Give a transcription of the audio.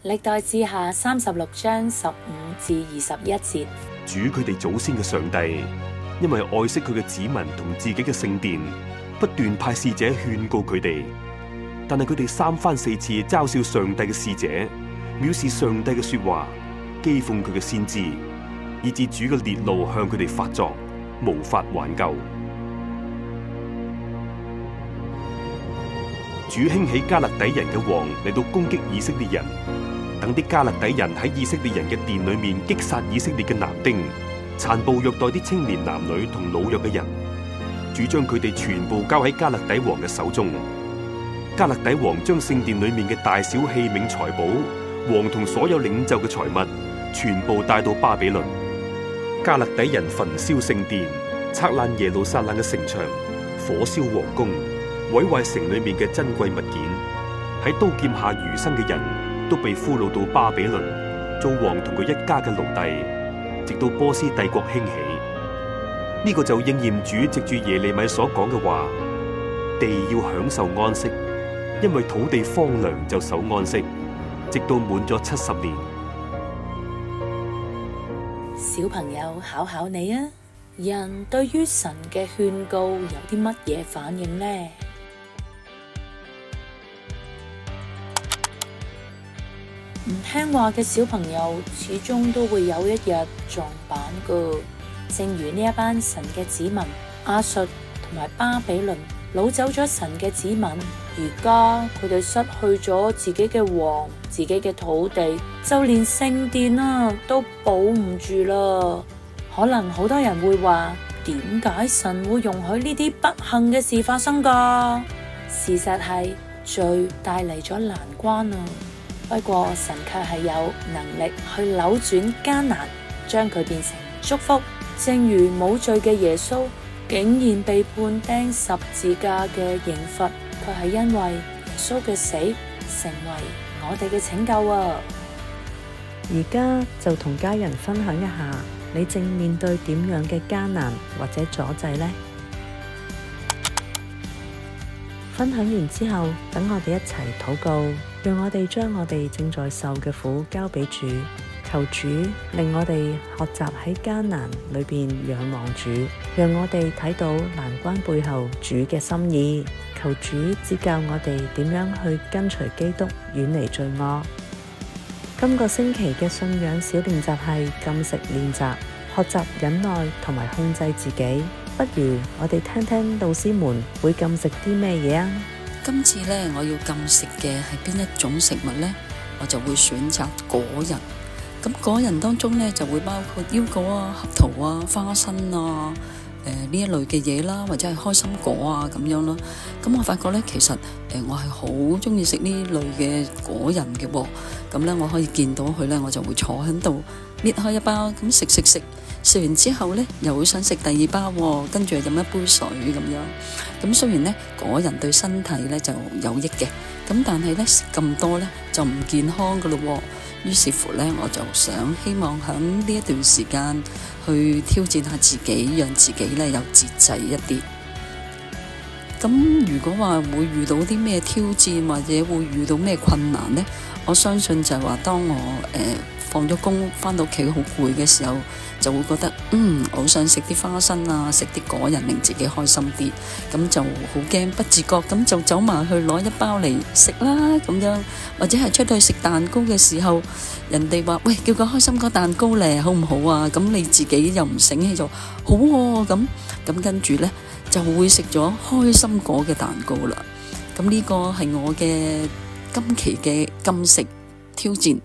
歷代志下36章15至21節。主佢哋祖先嘅上帝，因為愛惜佢嘅子民同自己嘅聖殿，不斷派使者勸告佢哋，但係佢哋三番四次嘲笑上帝嘅使者，藐視上帝嘅說話，譏諷佢嘅先知，以致主嘅烈怒向佢哋發作，無法挽救。主興起加勒底人嘅王嚟到攻擊以色列人，等啲加勒底人喺以色列人嘅殿裏面擊殺以色列嘅男丁，殘暴虐待啲青年男女同老弱嘅人。主將佢哋全部交喺加勒底王嘅手中。加勒底王將聖殿裏面嘅大小器皿財寶，王同所有領袖嘅財物，全部帶到巴比倫。加勒底人焚燒聖殿，拆爛耶路撒冷嘅城牆，火燒王宮，毀壞城裏面嘅珍貴物件。喺刀劍下餘生嘅人都被俘虜到巴比倫，做王同佢一家嘅奴隸，直到波斯帝國興起。呢個就應驗主藉住耶利米所講嘅話：地要享受安息，因為土地荒涼就守安息，直到滿咗70年。小朋友，考考你啊！人對於神嘅勸告有啲乜嘢反應呢？唔聽話嘅小朋友始終都會有一日撞板噶。正如呢一班神嘅子民亞述同埋巴比倫擄走咗神嘅子民，而家佢哋失去咗自己嘅王、自己嘅土地，就連聖殿都保唔住啦。可能好多人會話，點解神會容許呢啲不幸嘅事發生噶？事實係罪帶嚟咗難關啊！不過神卻係有能力去扭轉艱難，將佢變成祝福。正如冇罪嘅耶穌竟然被判釘十字架嘅刑罰，佢係因為耶穌嘅死成為我哋嘅拯救啊！而家就同家人分享一下，你正面對點樣嘅艱難或者阻滯呢？分享完之後，等我哋一齊禱告，讓我哋將我哋正在受嘅苦交俾主，求主令我哋學習喺艱難裏邊仰望主，讓我哋睇到難關背後主嘅心意。求主指教我哋點樣去跟隨基督，遠離罪惡。今個星期嘅信仰小練習係禁食練習，學習忍耐同埋控制自己。不如我哋聽聽老師們會禁食啲咩嘢啊？今次呢，我要禁食嘅係邊一種食物呢？我就會選擇果仁。咁果仁當中呢，就會包括腰果啊、核桃啊、花生啊、呢一類嘅嘢啦，或者係開心果啊咁樣咯。咁我發覺呢，其實我係好中意食呢類嘅果仁嘅喎。咁呢，我可以見到佢呢，我就會坐喺度搣開一包咁食。食完之後呢，又會想食第二包喎，跟住又飲一杯水咁樣。咁雖然呢，果仁對身體呢就有益嘅，咁但係呢，食咁多呢就唔健康噶咯喎。於是乎呢，我就希望喺呢一段時間去挑戰下自己，讓自己呢有節制一啲。咁如果話會遇到啲咩挑戰，或者會遇到咩困難呢？我相信就係話當我放咗工返到屋企好攰嘅時候，就會覺得我好想食啲花生啊，食啲果仁令自己開心啲，咁就好驚不自覺咁就走埋去攞一包嚟食啦咁樣。或者係出去食蛋糕嘅時候，人哋話喂，叫個開心果蛋糕咧好唔好啊？咁你自己又唔醒起就好喎，咁跟住呢就會食咗開心果嘅蛋糕啦。咁呢個係我嘅今期嘅禁食挑戰。